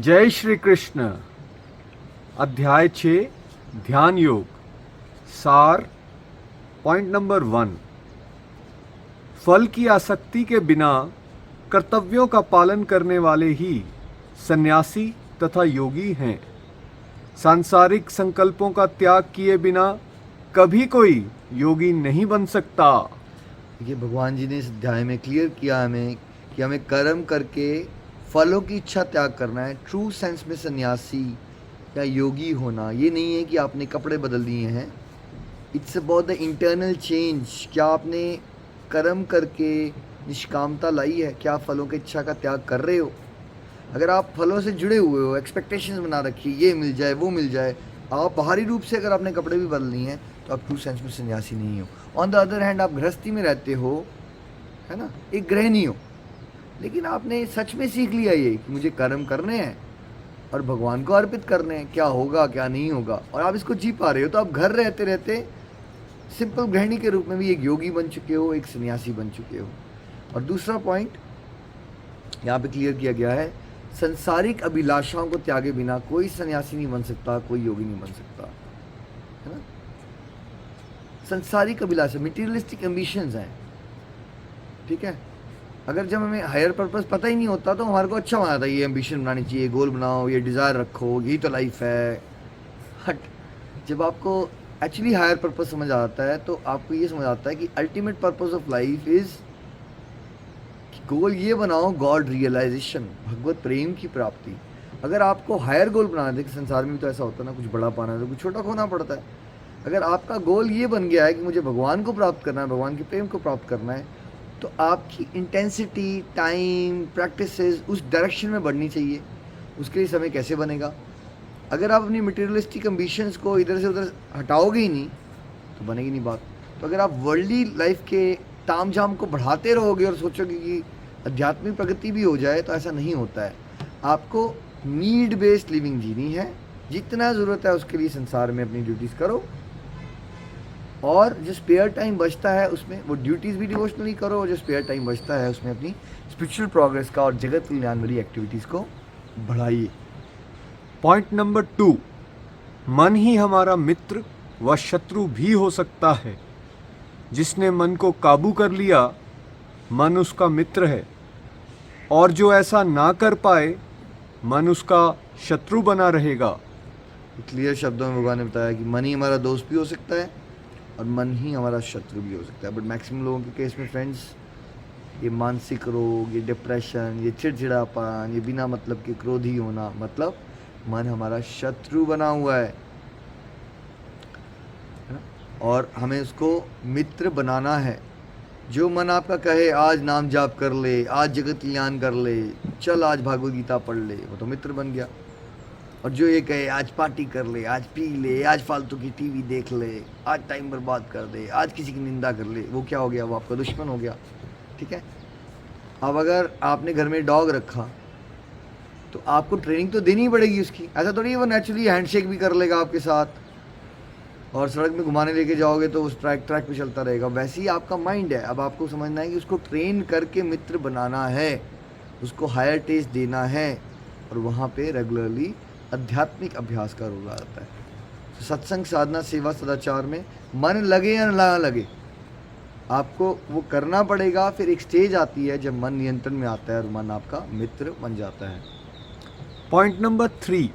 जय श्री कृष्ण। अध्याय 6 ध्यान योग। सार। Point number 1। फल की आसक्ति के बिना कर्तव्यों का पालन करने वाले ही सन्यासी तथा योगी हैं। सांसारिक संकल्पों का त्याग किए बिना कभी कोई योगी नहीं बन सकता। ये भगवान जी ने इस अध्याय में क्लियर किया हमें कि हमें कर्म करके फलों की इच्छा त्याग करना है। ट्रू सेंस में सन्यासी या योगी होना ये नहीं है कि आपने कपड़े बदल दिए हैं। It's about the internal change. क्या आपने कर्म करके निष्कामता लाई है? क्या आप फलों की इच्छा का त्याग कर रहे हो? अगर आप फलों से जुड़े हुए हो, एक्सपेक्टेशंस बना रखी, ये मिल जाए वो मिल जाए, आप बाहरी रूप से अगर आपने कपड़े भी बदल लिए हैं तो आप ट्रू सेंस में सन्यासी नहीं हो। ऑन द अदर हैंड आप गृहस्थी में रहते हो, है ना, एक गृहिणी हो, लेकिन आपने सच में सीख लिया ये कि मुझे कर्म करने हैं और भगवान को अर्पित करने हैं, क्या होगा क्या नहीं होगा, और आप इसको जी पा रहे हो, तो आप घर रहते रहते सिंपल गृहिणी के रूप में भी एक योगी बन चुके हो, एक सन्यासी बन चुके हो। और दूसरा पॉइंट यहाँ पे क्लियर किया गया है, संसारिक अभिलाषाओं को त्यागे बिना कोई सन्यासी नहीं बन सकता, कोई योगी नहीं बन सकता, है ना। संसारिक अभिलाषा, मटीरियलिस्टिक एम्बिशंस हैं, ठीक है। अगर जब हमें हायर पर्पस पता ही नहीं होता तो हमारे को अच्छा बना था, ये एम्बिशन बनानी चाहिए, गोल बनाओ, ये डिज़ायर रखो, यही तो लाइफ है। हट, जब आपको एक्चुअली हायर पर्पस समझ आता है तो आपको ये समझ आता है कि ultimate purpose of life is, goal ये बनाओ, गॉड रियलाइजेशन, भगवत प्रेम की प्राप्ति। अगर आपको हायर गोल बनाना है, संसार में भी तो ऐसा होता है ना, कुछ बड़ा पाना है तो कुछ छोटा खोना पड़ता है। अगर आपका गोल ये बन गया है कि मुझे भगवान को प्राप्त करना है, भगवान के प्रेम को प्राप्त करना है, तो आपकी इंटेंसिटी, टाइम, प्रैक्टिसेस उस डायरेक्शन में बढ़नी चाहिए। उसके लिए समय कैसे बनेगा? अगर आप अपनी मटेरियलिस्टिक एम्बिशंस को इधर से उधर हटाओगे ही नहीं तो बनेगी नहीं बात। तो अगर आप वर्ल्डली लाइफ के ताम झाम को बढ़ाते रहोगे और सोचोगे कि आध्यात्मिक प्रगति भी हो जाए, तो ऐसा नहीं होता है। आपको नीड बेस्ड लिविंग जीनी है। जितना ज़रूरत है उसके लिए संसार में अपनी ड्यूटीज़ करो, और जो स्पेयर टाइम बचता है उसमें वो ड्यूटीज़ भी डिवोशनली करो, और जो स्पेयर टाइम बचता है उसमें अपनी स्पिरिचुअल प्रोग्रेस का और जगत कल्याण वाली एक्टिविटीज़ को बढ़ाइए। Point number 2। मन ही हमारा मित्र व शत्रु भी हो सकता है। जिसने मन को काबू कर लिया, मन उसका मित्र है, और जो ऐसा ना कर पाए, मन उसका शत्रु बना रहेगा। क्लियर शब्दों में भगवान ने बताया कि मन ही हमारा दोस्त भी हो सकता है और मन ही हमारा शत्रु भी हो सकता है। बट मैक्सिमम लोगों के केस में फ्रेंड्स, ये मानसिक रोग, ये डिप्रेशन, ये चिड़चिड़ापन, ये बिना मतलब के क्रोधी होना, मतलब मन हमारा शत्रु बना हुआ है ना? और हमें उसको मित्र बनाना है। जो मन आपका कहे आज नाम जाप कर ले, आज जगत कल्याण कर ले, चल आज भागवत गीता पढ़ ले, वो तो मित्र बन गया। और जो ये कहे आज पार्टी कर ले, आज पी ले, आज फालतू की टीवी देख ले, आज टाइम बर्बाद कर दे, आज किसी की निंदा कर ले, वो क्या हो गया? वो आपका दुश्मन हो गया, ठीक है। अब अगर आपने घर में डॉग रखा तो आपको ट्रेनिंग तो देनी ही पड़ेगी उसकी। ऐसा थोड़ी वो नेचुरली हैंडशेक भी कर लेगा आपके साथ, और सड़क में घुमाने लेके जाओगे तो उस ट्रैक पे चलता रहेगा। वैसे ही आपका माइंड है। अब आपको समझना है कि उसको ट्रेन करके मित्र बनाना है, उसको हायर टेस्ट देना है, और वहाँ पे रेगुलरली आध्यात्मिक अभ्यास का रोल आता है। तो सत्संग, साधना, सेवा, सदाचार में मन लगे या ना लगे, आपको वो करना पड़ेगा। फिर एक स्टेज आती है जब मन नियंत्रण में आता है और मन आपका मित्र बन जाता है। Point number 3।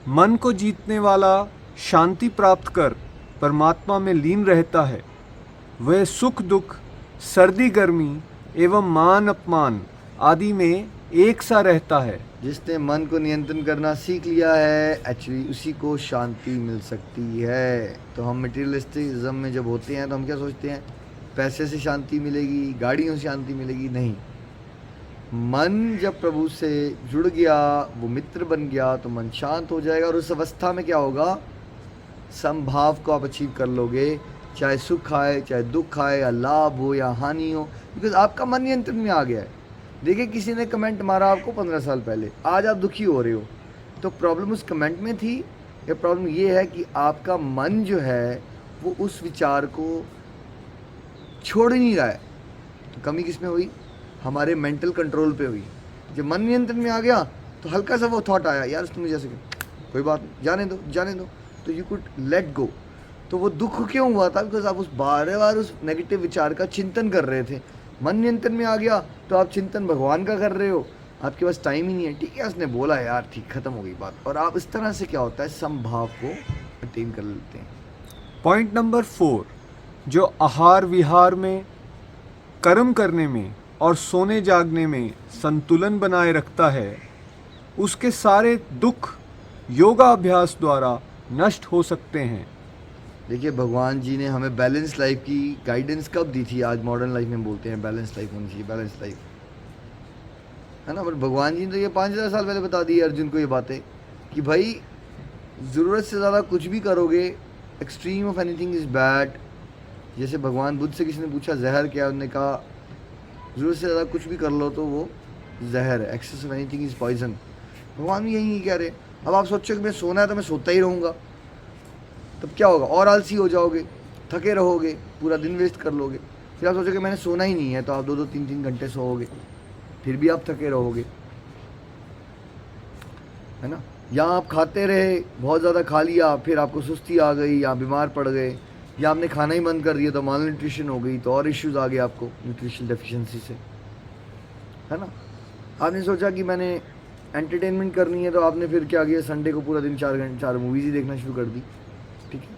मन को जीतने वाला शांति प्राप्त कर परमात्मा में लीन रहता है। वह सुख दुख, सर्दी गर्मी एवं मान अपमान आदि में एक सा रहता है। जिसने मन को नियंत्रण करना सीख लिया है, एक्चुअली उसी को शांति मिल सकती है। तो हम मटीरियलिस्टिज्म में जब होते हैं तो हम क्या सोचते हैं? पैसे से शांति मिलेगी, गाड़ियों से शांति मिलेगी। नहीं, मन जब प्रभु से जुड़ गया, वो मित्र बन गया, तो मन शांत हो जाएगा। और उस अवस्था में क्या होगा? समभाव को आप अचीव कर लोगे, चाहे सुख आए, चाहे दुख आए, या लाभ हो या हानि हो, बिकॉज आपका मन नियंत्रण में आ गया है। देखिए, किसी ने कमेंट मारा आपको 15 साल पहले, आज आप दुखी हो रहे हो, तो प्रॉब्लम उस कमेंट में थी या प्रॉब्लम ये है कि आपका मन जो है वो उस विचार को छोड़ ही नहीं रहा है? तो कमी किस में हुई? हमारे मेंटल कंट्रोल पे हुई। जब मन नियंत्रण में आ गया तो तो हल्का सा वो थॉट आया, यार उसने मुझे ऐसे कहा, कोई बात नहीं, जाने दो, तो यू कुड लेट गो। तो वो दुख क्यों हुआ था? बिकॉज आप उस बार उस नेगेटिव विचार का चिंतन कर रहे थे, मन नियंत्रण में आ गया, तो आप चिंतन भगवान का कर रहे हो, आपके पास टाइम ही नहीं है। ठीक है, उसने बोला यार, ठीक, खत्म हो गई बात, और आप इस तरह से क्या होता है, समभाव को अटेन कर लेते हैं। पॉइंट नंबर 4, जो आहार विहार में, कर्म करने में और सोने जागने में संतुलन बनाए रखता है, उसके सारे दुख योगा अभ्यास द्वारा नष्ट हो सकते हैं। देखिए, भगवान जी ने हमें बैलेंस लाइफ की गाइडेंस कब दी थी? आज मॉडर्न लाइफ में बोलते हैं बैलेंस लाइफ होनी चाहिए, बैलेंस लाइफ, है ना। बट भगवान जी ने तो ये 5000 साल पहले बता दी अर्जुन को ये बातें, कि भाई ज़रूरत से ज़्यादा कुछ भी करोगे, extreme of anything is bad. जैसे भगवान बुद्ध से किसी ने पूछा जहर क्या, उन्होंने कहा ज़रूरत से ज़्यादा कुछ भी कर लो तो वो जहर है, excess of anything is poison. भगवान भी यही कह रहे। अब आप सोचो कि मैं सोना है तो मैं सोता ही रहूँगा, तब क्या होगा? और आलसी हो जाओगे, थके रहोगे, पूरा दिन वेस्ट कर लोगे। फिर आप सोचोगे मैंने सोना ही नहीं है, तो आप 2-2 3-3 घंटे सोओगे, फिर भी आप थके रहोगे, है ना। या आप खाते रहे, बहुत ज़्यादा खा लिया, फिर आपको सुस्ती आ गई, या बीमार पड़ गए, या आपने खाना ही बंद कर दिया तो माल न्यूट्रिशन हो गई, तो और इश्यूज़ आ गए आपको न्यूट्रिशन डेफिशिएंसी से, है ना। आपने सोचा कि मैंने एंटरटेनमेंट करनी है, तो आपने फिर क्या किया, संडे को पूरा दिन 4 मूवीज़ ही देखना शुरू कर दी। ठीक है,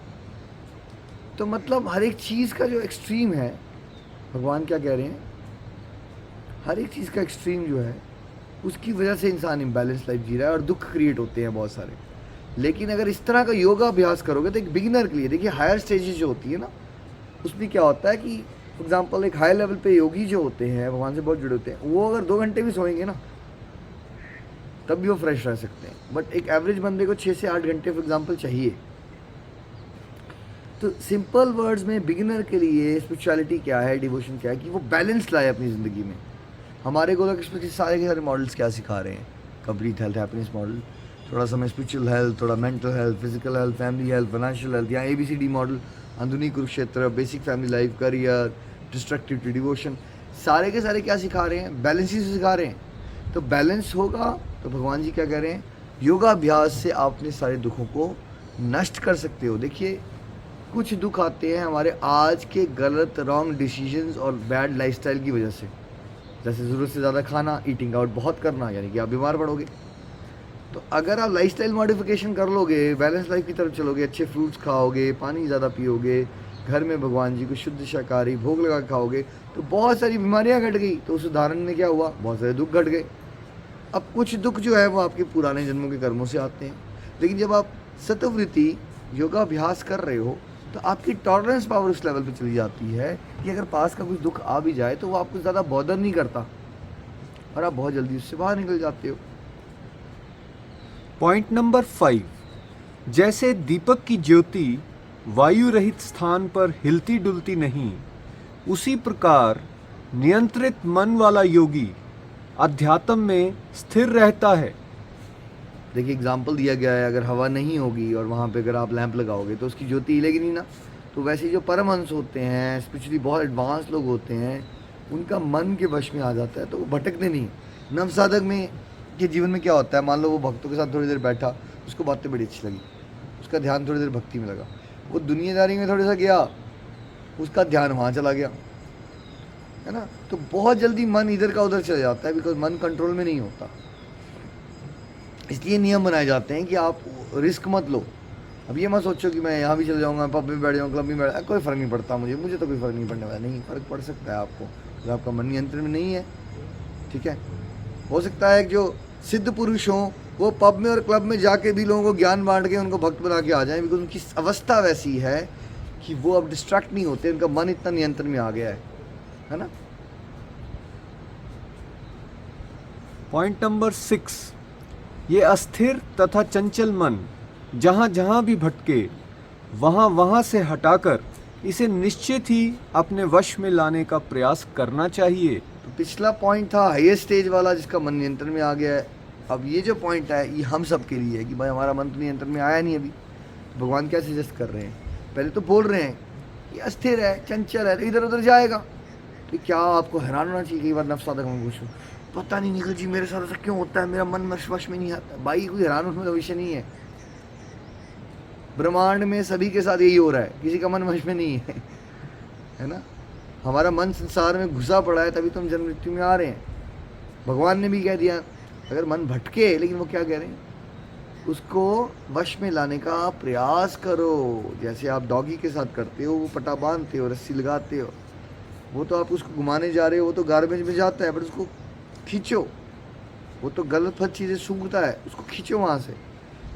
तो मतलब हर एक चीज़ का जो एक्सट्रीम है, भगवान क्या कह रहे हैं, हर एक चीज़ का एक्सट्रीम जो है, उसकी वजह से इंसान इम्बैलेंस लाइफ जी रहा है और दुख क्रिएट होते हैं बहुत सारे। लेकिन अगर इस तरह का योगा अभ्यास करोगे तो एक बिगिनर के लिए, देखिए हायर स्टेजेस जो होती है ना, उसमें क्या होता है कि फॉर एग्जांपल एक हाई लेवल पे योगी जो होते हैं, भगवान से बहुत जुड़े होते हैं, वो अगर 2 घंटे भी सोएंगे ना, तब भी वो फ्रेश रह सकते हैं। बट एक एवरेज बंदे को 6 से 8 घंटे फॉर एग्जाम्पल चाहिए। तो सिंपल वर्ड्स में बिगिनर के लिए स्पिरिचुअलिटी क्या है, डिवोशन क्या है, कि वो बैलेंस लाए अपनी ज़िंदगी में। हमारे गोलक एक्सप्रेस के सारे मॉडल्स क्या सिखा रहे हैं? कंप्लीट हेल्थ हैप्पीनेस मॉडल, थोड़ा सा में स्पिरिचुअल हेल्थ, थोड़ा mental health, physical health, family health, financial health, या ABCD मॉडल, अंदरूनी Kurukshetra, basic family life, career, destructive to devotion, सारे के सारे क्या सिखा रहे हैं? बैलेंस ही सिखा रहे हैं। तो बैलेंस होगा तो भगवान जी क्या कह रहे हैं, योगा अभ्यास से आप अपने सारे दुखों को नष्ट कर सकते हो। देखिए, कुछ दुख आते हैं हमारे आज के गलत रॉन्ग डिसीजंस और बैड लाइफस्टाइल की वजह से, जैसे ज़रूरत से ज़्यादा खाना, ईटिंग आउट बहुत करना, यानी कि आप बीमार पड़ोगे। तो अगर आप लाइफस्टाइल मॉडिफिकेशन कर लोगे, बैलेंस लाइफ की तरफ चलोगे, अच्छे फ्रूट्स खाओगे, पानी ज़्यादा पियोगे, घर में भगवान जी को शुद्ध शाकाहारी भोग लगा खाओगे, तो बहुत सारी बीमारियां घट गई। तो उस उदाहरण में क्या हुआ, बहुत सारे दुख घट गए। अब कुछ दुख जो है वो आपके पुराने जन्मों के कर्मों से आते हैं, लेकिन जब आप सतवृत्ति योगाभ्यास कर रहे हो तो आपकी टॉलरेंस पावर उस लेवल पे चली जाती है कि अगर पास का कुछ दुख आ भी जाए तो वो आपको ज़्यादा बॉदर नहीं करता और आप बहुत जल्दी उससे बाहर निकल जाते हो। पॉइंट नंबर 5, जैसे दीपक की ज्योति वायु रहित स्थान पर हिलती डुलती नहीं, उसी प्रकार नियंत्रित मन वाला योगी अध्यात्म में स्थिर रहता है। देखिए, एग्जाम्पल दिया गया है, अगर हवा नहीं होगी और वहाँ पे अगर आप लैंप लगाओगे तो उसकी ज्योति हिलेगी नहीं ना। तो वैसे ही जो परमहंस होते हैं, स्पिरिचुअली बहुत एडवांस लोग होते हैं, उनका मन के वश में आ जाता है, तो वो भटकते नहीं। नवसाधक में के जीवन में क्या होता है, मान लो वो भक्तों के साथ थोड़ी देर बैठा, उसको बातें बड़ी अच्छी लगी, उसका ध्यान थोड़ी देर भक्ति में लगा, वो दुनियादारी में थोड़ा सा गया, उसका ध्यान वहाँ चला गया, है ना। तो बहुत जल्दी मन इधर का उधर चला जाता है, बिकॉज मन कंट्रोल में नहीं होता। इसलिए नियम बनाए जाते हैं कि आप रिस्क मत लो। अब ये मत सोचो कि मैं यहाँ भी चले जाऊँगा, पब में बैठ जाऊँगा, क्लब में बैठ, कोई फ़र्क नहीं पड़ता मुझे तो कोई फ़र्क नहीं पड़ने वाला। नहीं, फ़र्क पड़ सकता है आपको, अगर आपका मन नियंत्रण में नहीं है। ठीक है, हो सकता है कि जो सिद्ध पुरुष हों वो पब में और क्लब में जाके भी लोगों को ज्ञान बांट के उनको भक्त बना के आ जाएं, बिकॉज उनकी अवस्था वैसी है कि वो अब डिस्ट्रैक्ट नहीं होते, उनका मन इतना नियंत्रण में आ गया है ना। पॉइंट नंबर 6, ये अस्थिर तथा चंचल मन जहाँ जहाँ भी भटके वहाँ वहाँ से हटाकर इसे निश्चित ही अपने वश में लाने का प्रयास करना चाहिए। तो पिछला पॉइंट था हाईएस्ट स्टेज वाला, जिसका मन नियंत्रण में आ गया है। अब ये जो पॉइंट है ये हम सब के लिए है कि भाई हमारा मन तो नियंत्रण में आया नहीं अभी। तो भगवान क्या सजेस्ट कर रहे हैं, पहले तो बोल रहे हैं कि अस्थिर है, चंचल है, तो इधर उधर जाएगा। तो क्या आपको हैरान होना चाहिए कई बार नफ्स साधक में पूछूँ, पता नहीं निखिल जी मेरे साथ ऐसा क्यों होता है, मेरा मन वश में नहीं आता। भाई कोई हैरान होने का विषय नहीं है, ब्रह्मांड में सभी के साथ यही हो रहा है, किसी का मन वश में नहीं है ना। हमारा मन संसार में घुसा पड़ा है, तभी तो हम जन्म मृत्यु में आ रहे हैं। भगवान ने भी कह दिया अगर मन भटके, लेकिन वो क्या कह रहे हैं, उसको वश में लाने का प्रयास करो। जैसे आप डॉगी के साथ करते हो, वो पटा बांधते हो, रस्सी लगाते हो, वो तो आप उसको घुमाने जा रहे हो, वो तो गार्बेज में जाता है, बट उसको खींचो, वो तो गलत फलत चीज़ें सूंघता है, उसको खींचो वहाँ से।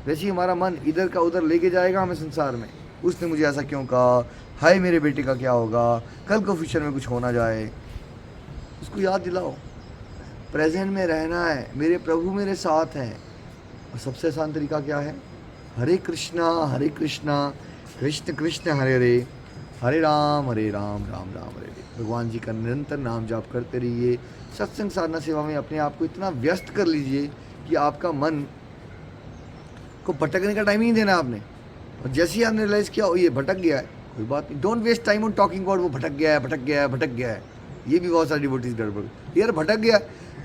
वैसे ही हमारा मन इधर का उधर लेके जाएगा हमें संसार में। उसने मुझे ऐसा क्यों कहा, हाय मेरे बेटे का क्या होगा, कल को फ्यूचर में कुछ होना जाए। उसको याद दिलाओ प्रेजेंट में रहना है, मेरे प्रभु मेरे साथ हैं। और सबसे आसान तरीका क्या है, हरे कृष्णा कृष्ण कृष्ण हरे हरे, हरे राम राम राम हरे हरे। भगवान जी का निरंतर नाम जाप करते रहिए। सत्संग साधना सेवा में अपने आप को इतना व्यस्त कर लीजिए कि आपका मन को भटकने का टाइम ही नहीं देना आपने। और जैसे ही आपने रियलाइज़ किया ये भटक गया है, कोई बात नहीं, don't waste time on talking about वो भटक गया है। ये भी बहुत सारी डिवोटीज गड़बड़, यार भटक गया,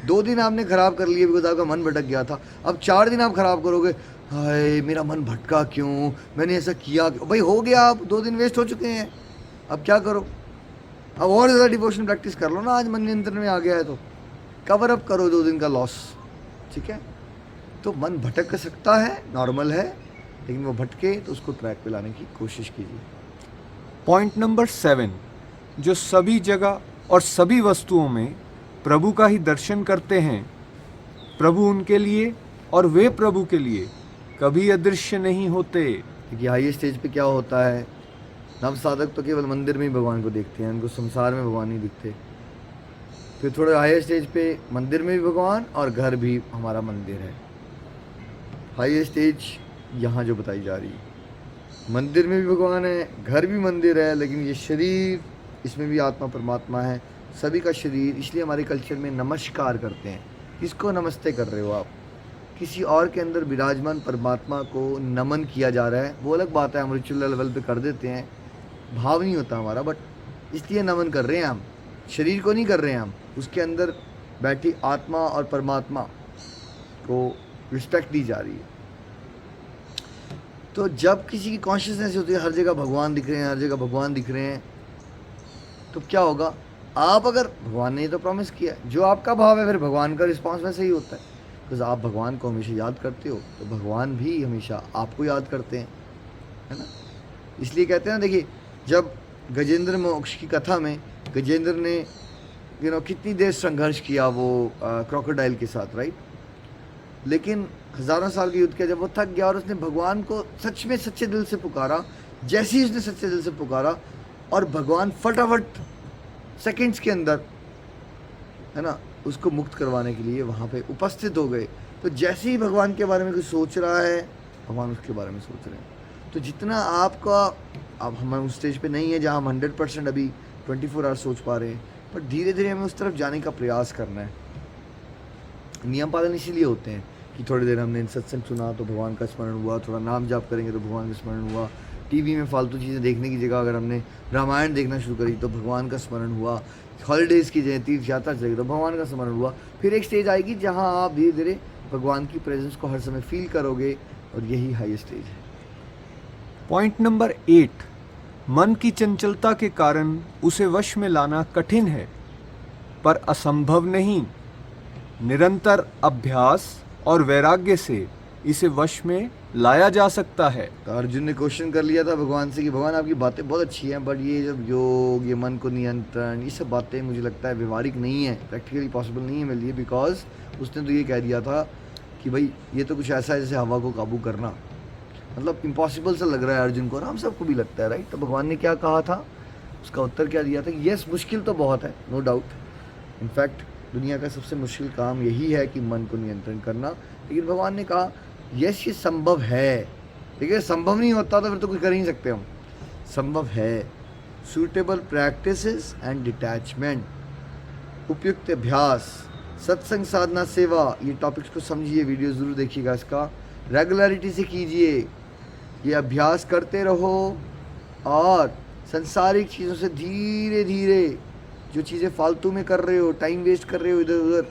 2 दिन आपने खराब कर लिए बिकॉज आपका मन भटक गया था। अब 4 दिन आप खराब करोगे, हाय मेरा मन भटका क्यों, मैंने ऐसा किया क्यों। भाई हो गया, अब 2 दिन वेस्ट हो चुके हैं, अब क्या करो, अब और ज़्यादा डिवोशन प्रैक्टिस कर लो ना। आज मन नियंत्रण में आ गया है तो कवर अप करो 2 दिन का लॉस, ठीक है। तो मन भटक सकता है, नॉर्मल है, लेकिन वो भटके तो उसको ट्रैक पे लाने की कोशिश कीजिए। पॉइंट नंबर 7, जो सभी जगह और सभी वस्तुओं में प्रभु का ही दर्शन करते हैं, प्रभु उनके लिए और वे प्रभु के लिए कभी अदृश्य नहीं होते। देखिए हाई स्टेज पे क्या होता है, नव साधक तो केवल मंदिर में ही भगवान को देखते हैं, उनको संसार में भगवान नहीं दिखते। फिर थोड़े हाई स्टेज पे मंदिर में भी भगवान और घर भी हमारा मंदिर है। हाई स्टेज यहाँ जो बताई जा रही है, मंदिर में भी भगवान है, घर भी मंदिर है, लेकिन ये शरीर, इसमें भी आत्मा परमात्मा है, सभी का शरीर। इसलिए हमारे कल्चर में नमस्कार करते हैं। किसको नमस्ते कर रहे हो आप, किसी और के अंदर विराजमान परमात्मा को नमन किया जा रहा है। वो अलग बात है, हम रिचुअल लेवल पे कर देते हैं, भाव नहीं होता हमारा, बट इसलिए नमन कर रहे हैं हम, शरीर को नहीं कर रहे हैं हम, उसके अंदर बैठी आत्मा और परमात्मा को रिस्पेक्ट दी जा रही है। तो जब किसी की कॉन्शियसनेस होती है हर जगह भगवान दिख रहे हैं, हर जगह भगवान दिख रहे हैं, तो क्या होगा, आप अगर, भगवान ने तो प्रॉमिस किया है, जो आपका भाव है फिर भगवान का रिस्पांस वैसे ही होता है। बिकॉज आप भगवान को हमेशा याद करते हो, तो भगवान भी हमेशा आपको याद करते हैं, है ना। इसलिए कहते हैं ना, देखिए जब गजेंद्र मोक्ष की कथा में गजेंद्र ने कितनी देर संघर्ष किया वो क्रोकोडाइल के साथ, राइट, लेकिन हज़ारों साल के युद्ध किया, जब वो थक गया और उसने भगवान को सच में सच्चे दिल से पुकारा, जैसे ही उसने सच्चे दिल से पुकारा और भगवान फटाफट सेकंड्स के अंदर, है ना, उसको मुक्त करवाने के लिए वहाँ पे उपस्थित हो गए। तो जैसे ही भगवान के बारे में कुछ सोच रहा है, भगवान उसके बारे में सोच रहे हैं। तो जितना आपका, अब हम उस स्टेज पे नहीं है जहाँ हम 100% अभी 24 आवर्स सोच पा रहे हैं, पर धीरे धीरे हमें उस तरफ जाने का प्रयास करना है। नियम पालन इसीलिए होते हैं कि थोड़ी देर हमने सत्संग सुना तो भगवान का स्मरण हुआ, थोड़ा नाम जाप करेंगे तो भगवान का स्मरण हुआ, टीवी में फालतू चीज़ें देखने की जगह अगर हमने रामायण देखना शुरू करी तो भगवान का स्मरण हुआ, हॉलीडेज़ की जगह तीर्थ यात्रा चलेगी तो भगवान का स्मरण हुआ। फिर एक स्टेज आएगी जहाँ आप धीरे धीरे भगवान की प्रेजेंस को हर समय फील करोगे, और यही हाई स्टेज है। पॉइंट नंबर 8, मन की चंचलता के कारण उसे वश में लाना कठिन है, पर असंभव नहीं। निरंतर अभ्यास और वैराग्य से इसे वश में लाया जा सकता है। तो अर्जुन ने क्वेश्चन कर लिया था भगवान से कि भगवान आपकी बातें बहुत अच्छी हैं, बट ये जब योग, ये मन को नियंत्रण, ये सब बातें मुझे लगता है व्यवहारिक नहीं है, प्रैक्टिकली पॉसिबल नहीं है मेरे लिए। बिकॉज उसने तो ये कह दिया था कि भाई ये तो कुछ ऐसा है जैसे हवा को काबू करना, मतलब इम्पॉसिबल सा लग रहा है अर्जुन को, और हम सबको भी लगता है, राइट। तो भगवान ने क्या कहा था, उसका उत्तर क्या दिया था कि यस, मुश्किल तो बहुत है, नो डाउट। इनफैक्ट दुनिया का सबसे मुश्किल काम यही है कि मन को नियंत्रण करना। लेकिन भगवान ने कहा यस, ये संभव है। देखिए संभव नहीं होता तो फिर तो कुछ कर ही नहीं सकते हम, संभव है। सूटेबल प्रैक्टिसेस एंड डिटैचमेंट, उपयुक्त अभ्यास, सत्संग साधना सेवा, ये टॉपिक्स को समझिए, वीडियो ज़रूर देखिएगा इसका, रेगुलरिटी से कीजिए, ये अभ्यास करते रहो। और संसारिक चीज़ों से धीरे धीरे, जो चीज़ें फालतू में कर रहे हो, टाइम वेस्ट कर रहे हो इधर उधर,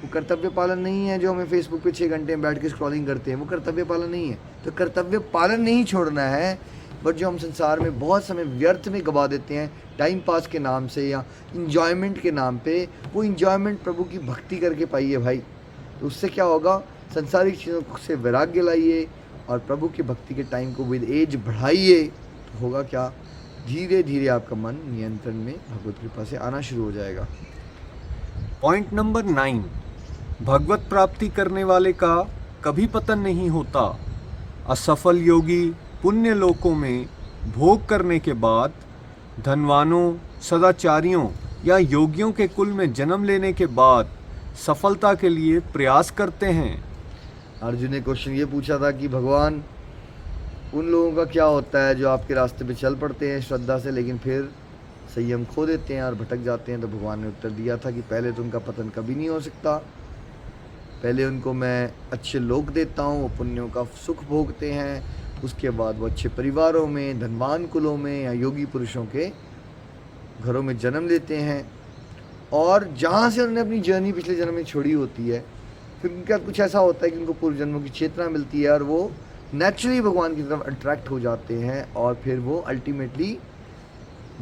वो कर्तव्य पालन नहीं है जो हमें फेसबुक पे 6 घंटे बैठ के स्क्रॉलिंग करते हैं, वो कर्तव्य पालन नहीं है। तो कर्तव्य पालन नहीं छोड़ना है, बट जो हम संसार में बहुत समय व्यर्थ में गवा देते हैं टाइम पास के नाम से या इंजॉयमेंट के नाम पे, वो इंजॉयमेंट प्रभु की भक्ति करके पाइए भाई। तो उससे क्या होगा, संसारिक चीज़ों से वैराग्य लाइए और प्रभु की भक्ति के टाइम को विद एज बढ़ाइए। तो होगा क्या, धीरे धीरे आपका मन नियंत्रण में भगवत कृपा से आना शुरू हो जाएगा। पॉइंट नंबर 9, भगवत प्राप्ति करने वाले का कभी पतन नहीं होता। असफल योगी पुण्य लोकों में भोग करने के बाद धनवानों, सदाचारियों या योगियों के कुल में जन्म लेने के बाद सफलता के लिए प्रयास करते हैं। अर्जुन ने क्वेश्चन ये पूछा था कि भगवान उन लोगों का क्या होता है जो आपके रास्ते पे चल पड़ते हैं श्रद्धा से, लेकिन फिर संयम खो देते हैं और भटक जाते हैं। तो भगवान ने उत्तर दिया था कि पहले तो उनका पतन कभी नहीं हो सकता, पहले उनको मैं अच्छे लोक देता हूँ, वो पुण्यों का सुख भोगते हैं, उसके बाद वो अच्छे परिवारों में, धनवान कुलों में या योगी पुरुषों के घरों में जन्म लेते हैं, और जहाँ से उन्होंने अपनी जर्नी पिछले जन्म में छोड़ी होती है, फिर उनका कुछ ऐसा होता है कि उनको पूर्व जन्मों की चेतना मिलती है और वो नेचुरली भगवान की तरफ अट्रैक्ट हो जाते हैं, और फिर वो अल्टीमेटली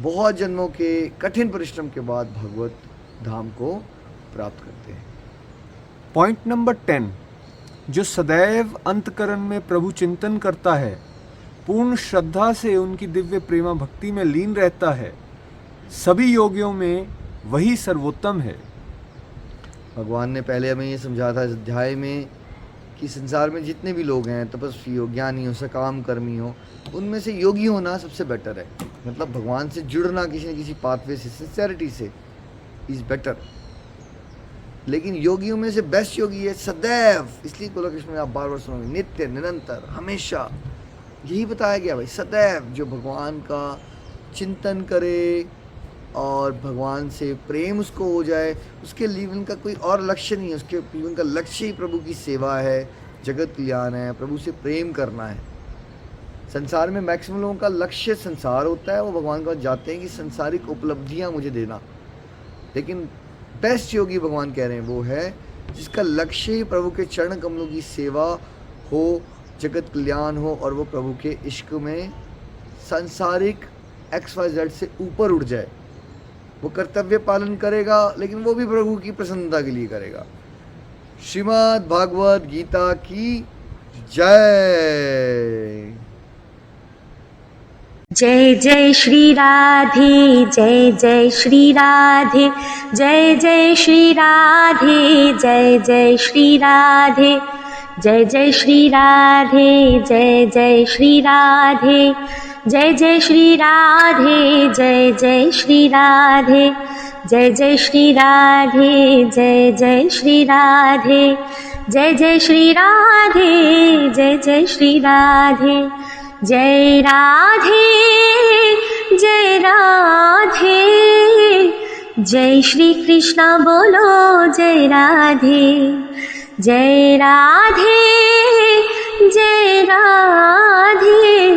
बहुत जन्मों के कठिन परिश्रम के बाद भगवत धाम को प्राप्त करते हैं। पॉइंट नंबर 10, जो सदैव अंतकरण में प्रभु चिंतन करता है, पूर्ण श्रद्धा से उनकी दिव्य प्रेमा भक्ति में लीन रहता है, सभी योगियों में वही सर्वोत्तम है। भगवान ने पहले हमें ये समझाया था इस अध्याय में कि संसार में जितने भी लोग हैं, तपस्वी हो, ज्ञानी हो, सकाम कर्मी हो, उनमें से योगी होना सबसे बेटर है। मतलब भगवान से जुड़ना किसी न किसी पाथवे से, सिंसेरिटी से, इज़ बेटर। लेकिन योगियों में से बेस्ट योगी है सदैव, इसलिए गोलोक में आप बार बार सुनोगे, नित्य, निरंतर, हमेशा, यही बताया गया भाई, सदैव जो भगवान का चिंतन करे और भगवान से प्रेम उसको हो जाए, उसके जीवन का कोई और लक्ष्य नहीं है, उसके जीवन का लक्ष्य ही प्रभु की सेवा है, जगत कल्याण है, प्रभु से प्रेम करना है। संसार में मैक्सिमम लोगों का लक्ष्य संसार होता है, वो भगवान के पास जाते हैं कि संसारिक उपलब्धियां मुझे देना, लेकिन बेस्ट योगी भगवान कह रहे हैं वो है जिसका लक्ष्य ही प्रभु के चरण कमलों की सेवा हो, जगत कल्याण हो, और वो प्रभु के इश्क में सांसारिक XYZ से ऊपर उठ जाए। वो कर्तव्य पालन करेगा, लेकिन वो भी प्रभु की प्रसन्नता के लिए करेगा। श्रीमद् भागवत गीता की जय। जय जय श्री राधे, जय जय श्री राधे, जय जय श्री राधे, जय जय श्री राधे, जय जय श्री राधे, जय जय श्री राधे, जय जय श्री राधे, जय जय श्री राधे, जय जय श्री राधे, जय जय श्री राधे, जय जय श्री राधे, जय जय श्री राधे, जय राधे, जय राधे, जय श्री कृष्णा बोलो जय राधे, जय राधे, जय राधे।